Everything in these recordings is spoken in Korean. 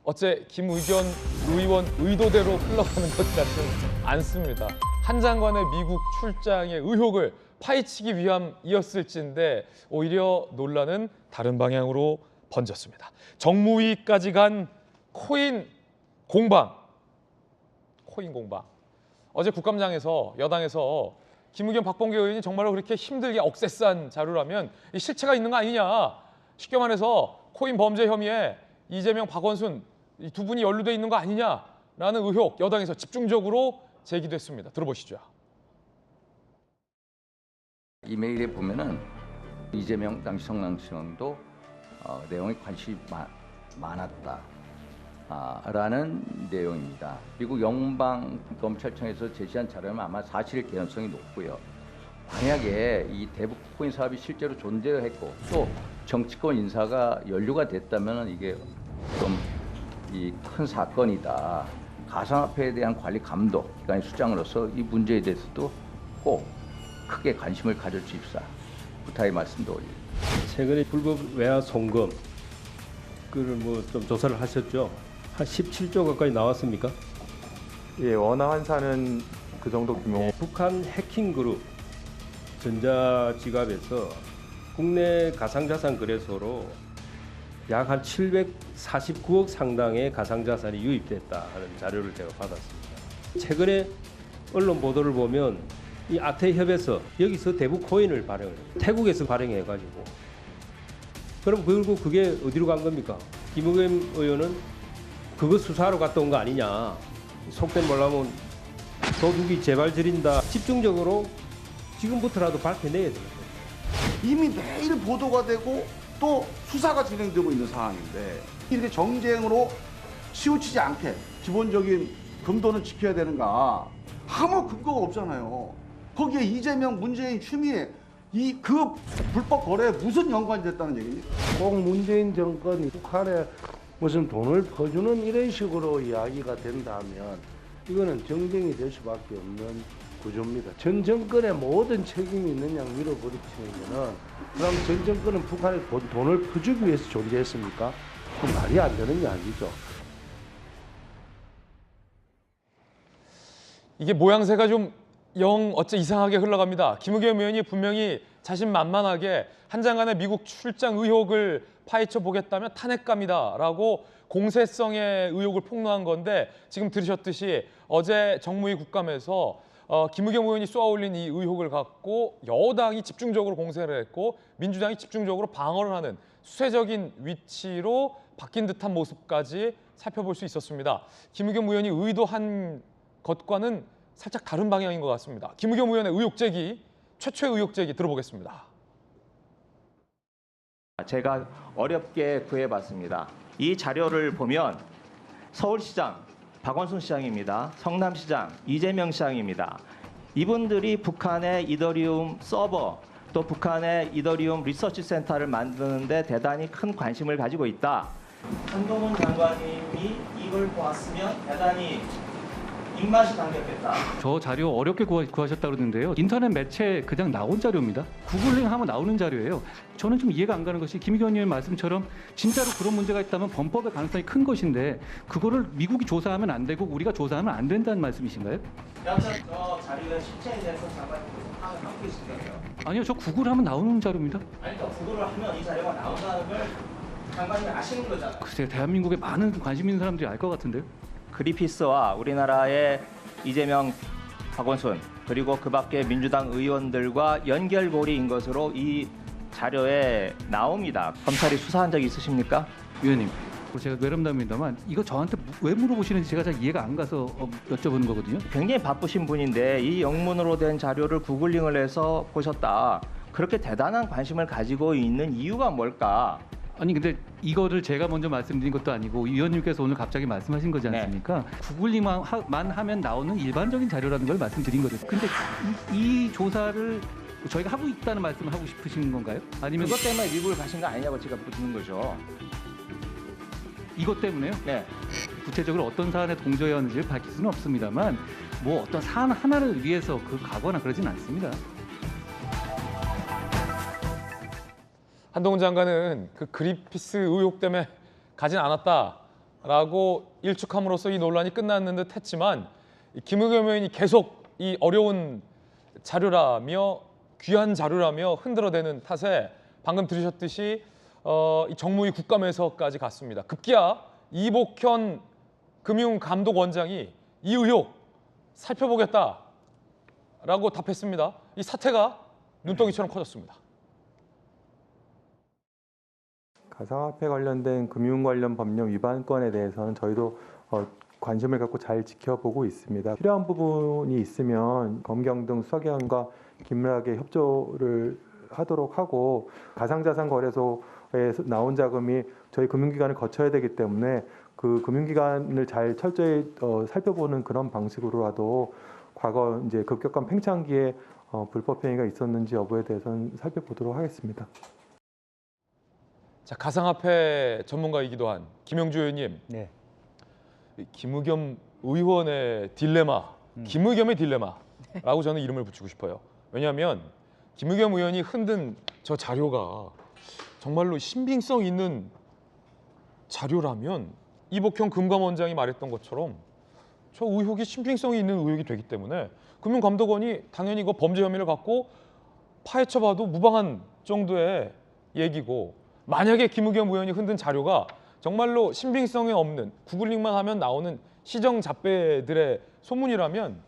어째 의원 의도대로 흘러가는 것 같진 않습니다. 한 장관의 미국 출장의 의혹을 파헤치기 위함이었을진데 오히려 논란은 다른 방향으로 번졌습니다. 정무위까지 간 코인 공방. 어제 국감장에서 여당에서 김의겸 박범계 의원이 정말로 그렇게 힘들게 억세스한 자료라면 이 실체가 있는 거 아니냐. 쉽게 말해서 코인 범죄 혐의에 이재명, 박원순 이 두 분이 연루돼 있는 거 아니냐라는 의혹 여당에서 집중적으로 제기됐습니다. 들어보시죠. 이메일에 보면은 이재명 당시 성남시장도 내용에 관심이 많았다. 라는 내용입니다. 미국 연방검찰청에서 제시한 자료는 아마 사실 개연성이 높고요. 만약에 이 대북 코인 사업이 실제로 존재했고 또 정치권 인사가 연루가 됐다면 이게 좀 이 큰 사건이다. 가상화폐에 대한 관리 감독 기관의 수장으로서 이 문제에 대해서도 꼭 크게 관심을 가져 주십사. 부탁의 말씀도 올립니다. 최근에 불법 외화 송금 그를 뭐 좀 조사를 하셨죠? 한 17조 가까이 나왔습니까? 예, 원화 환산은 그 정도 규모. 북한 해킹 그룹 전자지갑에서 국내 가상자산 거래소로 약 한 749억 상당의 가상자산이 유입됐다 하는 자료를 제가 받았습니다. 최근에 언론 보도를 보면 이 아태협에서 여기서 대북 코인을 태국에서 발행해가지고 그럼 그리고 그게 어디로 간 겁니까? 김의겸 의원은 그거 수사하러 갔다 온 거 아니냐. 속된 말하면 도둑이 제발 저린다. 집중적으로 지금부터라도 밝혀내야 돼요. 이미 매일 보도가 되고 또 수사가 진행되고 있는 상황인데 이렇게 정쟁으로 치우치지 않게 기본적인 금도는 지켜야 되는가. 아무 근거가 없잖아요. 거기에 이재명, 문재인 추미애 그 불법 거래에 무슨 연관이 됐다는 얘기입니까? 꼭 문재인 정권이 북한에 무슨 돈을 퍼주는 이런 식으로 이야기가 된다면 이거는 정쟁이 될 수밖에 없는 구조입니다. 전 정권의 모든 책임이 있느냐 밀어버리치면은 그럼 전 정권은 북한에 돈을 퍼주기 위해서 존재했습니까? 그 말이 안 되는 이야기죠. 이게 모양새가 좀 어째 이상하게 흘러갑니다. 김의겸 의원이 분명히 자신만만하게 한 장관의 미국 출장 의혹을 파헤쳐 보겠다면 탄핵감이다라고 공세성의 의혹을 폭로한 건데 지금 들으셨듯이 어제 정무위 국감에서 김의겸 의원이 쏘아올린 이 의혹을 갖고 여당이 집중적으로 공세를 했고 민주당이 집중적으로 방어를 하는 수세적인 위치로 바뀐 듯한 모습까지 살펴볼 수 있었습니다. 김의겸 의원이 의도한 것과는 살짝 다른 방향인 것 같습니다. 김의겸 의원의 의혹 제기, 최초의 의혹 제기 들어보겠습니다. 제가 어렵게 구해봤습니다. 이 자료를 보면 서울시장 박원순 시장입니다. 성남시장 이재명 시장입니다. 이분들이 북한의 이더리움 서버 또 북한의 이더리움 리서치 센터를 만드는데 대단히 큰 관심을 가지고 있다. 한동훈 장관님이 이걸 보았으면 대단히 입맛이 당겼겠다. 저 자료 어렵게 구하셨다고 그러는데요. 인터넷 매체에 그냥 나온 자료입니다. 구글링 하면 나오는 자료예요. 저는 좀 이해가 안 가는 것이 김의겸 의원 말씀처럼 진짜로 그런 문제가 있다면 범법의 가능성이 큰 것인데 그거를 미국이 조사하면 안 되고 우리가 조사하면 안 된다는 말씀이신가요? 여튼 저 자료는 실체에 대해서 장관님께서 파악을 하고 계시더라고요. 아니요. 저 구글하면 나오는 자료입니다. 아니 그러니까 구글을 하면 이 자료가 나온다는 걸 장관님이 아시는 거잖아요. 글쎄요. 대한민국에 많은 관심 있는 사람들이 알 것 같은데요. 그리피스와 우리나라의 이재명, 박원순 그리고 그 밖에 민주당 의원들과 연결고리인 것으로 이 자료에 나옵니다. 검찰이 수사한 적이 있으십니까? 위원님, 제가 외람담입니다만 이거 저한테 왜 물어보시는지 제가 잘 이해가 안 가서 여쭤보는 거거든요. 굉장히 바쁘신 분인데 이 영문으로 된 자료를 구글링을 해서 보셨다. 그렇게 대단한 관심을 가지고 있는 이유가 뭘까? 아니 근데 이거를 제가 먼저 말씀드린 것도 아니고 위원님께서 오늘 갑자기 말씀하신 거지 않습니까? 구글링만 하면 나오는 일반적인 자료라는 걸 말씀드린 거죠. 근데 이 조사를 저희가 하고 있다는 말씀을 하고 싶으신 건가요? 아니면 그것 때문에 미국을 가신 거 아니냐고 제가 묻는 거죠. 이것 때문에요? 네. 구체적으로 어떤 사안에 동조해왔는지를 밝힐 수는 없습니다만 뭐 어떤 사안 하나를 위해서 가거나 그러진 않습니다. 한동훈 장관은 그 그리피스 의혹 때문에 가진 않았다. 라고 일축함으로써 이 논란이 끝났는 듯 했지만 김의겸 의원이 계속 이 어려운 자료라며 귀한 자료라며 흔들어대는 탓에 방금 들으셨듯이 이 정무위 국감에서까지 갔습니다. 급기야 이복현 금융감독원장이 이 의혹 살펴보겠다라고 답했습니다. 이 사태가 눈덩이처럼 커졌습니다. 가상화폐 관련된 금융 관련 법령 위반건에 대해서는 저희도 관심을 갖고 잘 지켜보고 있습니다. 필요한 부분이 있으면 검경 등 수사기관과 긴밀하게 협조를 하도록 하고 가상자산 거래소에 나온 자금이 저희 금융기관을 거쳐야 되기 때문에 그 금융기관을 잘 철저히 살펴보는 그런 방식으로라도 과거 이제 급격한 팽창기에 불법 행위가 있었는지 여부에 대해서는 살펴보도록 하겠습니다. 자, 가상화폐 전문가이기도 한 김영주 의원님, 네. 김의겸 의원의 딜레마, 김의겸의 딜레마라고 저는 이름을 붙이고 싶어요. 왜냐하면 김의겸 의원이 흔든 저 자료가 정말로 신빙성 있는 자료라면 이복형 금감원장이 말했던 것처럼 저 의혹이 신빙성이 있는 의혹이 되기 때문에 금융감독원이 당연히 이거 범죄 혐의를 갖고 파헤쳐봐도 무방한 정도의 얘기고, 만약에 김의겸 의원이 흔든 자료가 정말로 신빙성이 없는 구글링만 하면 나오는 시정잡배들의 소문이라면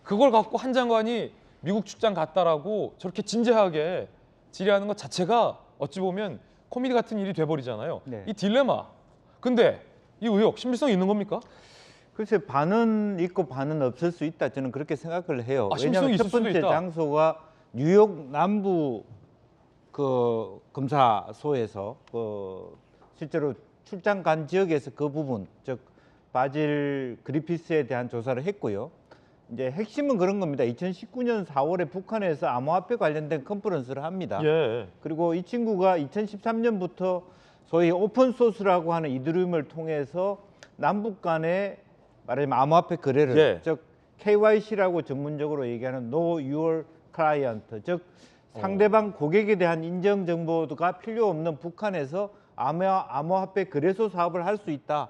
그걸 갖고 한 장관이 미국 출장 갔다라고 저렇게 진지하게 질의하는 것 자체가 어찌 보면 코미디 같은 일이 돼버리잖아요. 네. 이 딜레마. 근데 이 의혹 신빙성이 있는 겁니까? 글쎄 반은 있고 반은 없을 수 있다. 저는 그렇게 생각을 해요. 신빙성이 왜냐하면 첫 있을 수도 번째 있다. 장소가 뉴욕 남부 그 검사소에서 실제로 출장 간 지역에서 그 부분, 즉 바질 그리피스에 대한 조사를 했고요. 이제 핵심은 그런 겁니다. 2019년 4월에 북한에서 암호화폐 관련된 컨퍼런스를 합니다. 예. 그리고 이 친구가 2013년부터 소위 오픈소스라고 하는 이더리움을 통해서 남북 간의 말하자면 암호화폐 거래를, 예. 즉 KYC라고 전문적으로 얘기하는 Know Your Client, 즉 상대방 고객에 대한 인정 정보가 필요 없는 북한에서 암호화폐 거래소 사업을 할 수 있다.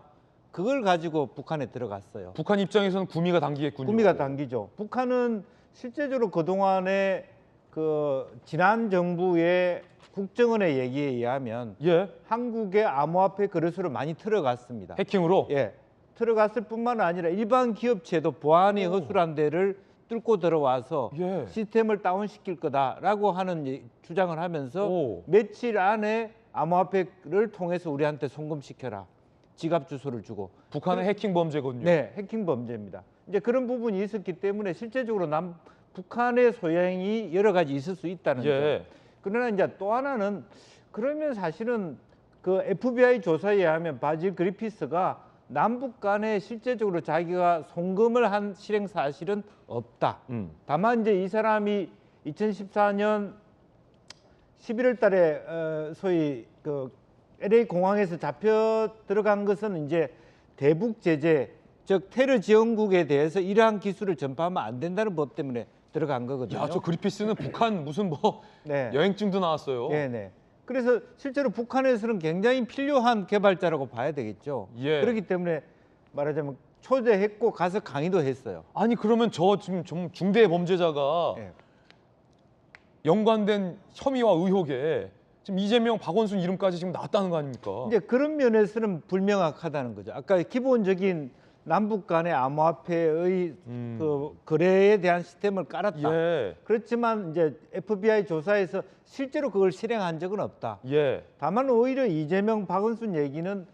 그걸 가지고 북한에 들어갔어요. 북한 입장에서는 구미가 당기겠군요. 구미가 당기죠. 북한은 실제적으로 그동안에 그 지난 정부의 국정원의 얘기에 의하면 예. 한국의 암호화폐 거래소를 많이 틀어갔습니다. 해킹으로. 예, 틀어갔을 뿐만 아니라 일반 기업체도 보안이 허술한 데를 뚫고 들어와서 예. 시스템을 다운시킬 거다라고 하는 주장을 하면서 오. 며칠 안에 암호화폐를 통해서 우리한테 송금시켜라. 지갑 주소를 주고. 북한의 해킹 범죄거든요. 네, 해킹 범죄입니다. 이제 그런 부분이 있었기 때문에 실제적으로 북한의 소행이 여러 가지 있을 수 있다는 예. 점. 그러나 이제 또 하나는 그러면 사실은 그 FBI 조사에 의하면 바질 그리피스가 남북 간에 실제적으로 자기가 송금을 한 실행 사실은 없다. 다만 이제 이 사람이 2014년 11월 달에 소위 그 LA 공항에서 잡혀 들어간 것은 이제 대북 제재, 즉 테러 지원국에 대해서 이러한 기술을 전파하면 안 된다는 법 때문에 들어간 거거든요. 야, 저 그리피스는 북한 무슨 뭐 네. 여행증도 나왔어요. 네네. 그래서 실제로 북한에서는 굉장히 필요한 개발자라고 봐야 되겠죠. 예. 그렇기 때문에 말하자면 초대했고 가서 강의도 했어요. 아니 그러면 저 지금 좀 중대 범죄자가 네. 연관된 혐의와 의혹에 지금 이재명, 박원순 이름까지 지금 나왔다는 거 아닙니까? 이제 그런 면에서는 불명확하다는 거죠. 아까 기본적인 남북 간의 암호화폐의 그 거래에 대한 시스템을 깔았다. 예. 그렇지만 이제 FBI 조사에서 실제로 그걸 실행한 적은 없다. 예. 다만 오히려 이재명, 박원순 얘기는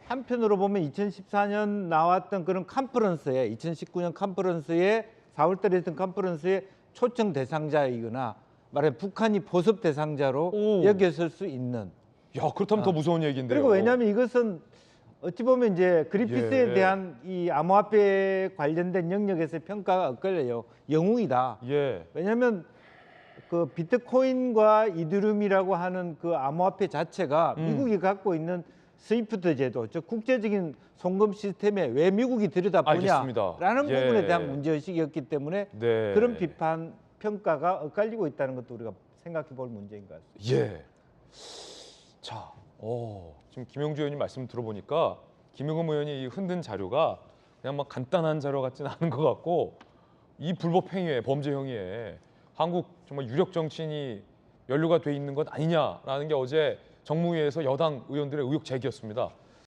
한편으로 보면 2014년 나왔던 그런 컨퍼런스에 2019년 컨퍼런스에 4월달에 했던 컨퍼런스에 초청 대상자이거나 말하면 북한이 보섭 대상자로 오. 여겼을 수 있는. 야, 그렇다면 더 무서운 얘기인데요. 그리고 왜냐하면 이것은 어찌 보면 이제 그리피스에 예. 대한 이 암호화폐 관련된 영역에서의 평가가 엇갈려요. 영웅이다. 예. 왜냐하면 그 비트코인과 이더리움이라고 하는 그 암호화폐 자체가 미국이 갖고 있는 스위프트 제도, 즉 국제적인 송금 시스템에 왜 미국이 알겠습니다. 들여다보냐라는 예. 부분에 대한 문제의식이었기 때문에 네. 그런 비판, 평가가 엇갈리고 있다는 것도 우리가 생각해 볼 문제인 것 같습니다. 예. 자, 지금 김영주 의원님 말씀 들어보니까 김의겸 의원이 이 흔든 자료가 그냥 막 간단한 자료 같지는 않은 것 같고 이 불법 행위에 범죄 행위에 한국 정말 유력 정치인이 연루가 돼 있는 것 아니냐라는 게 어제 정무위에서 여당 의원들의 의혹 제기였습니다.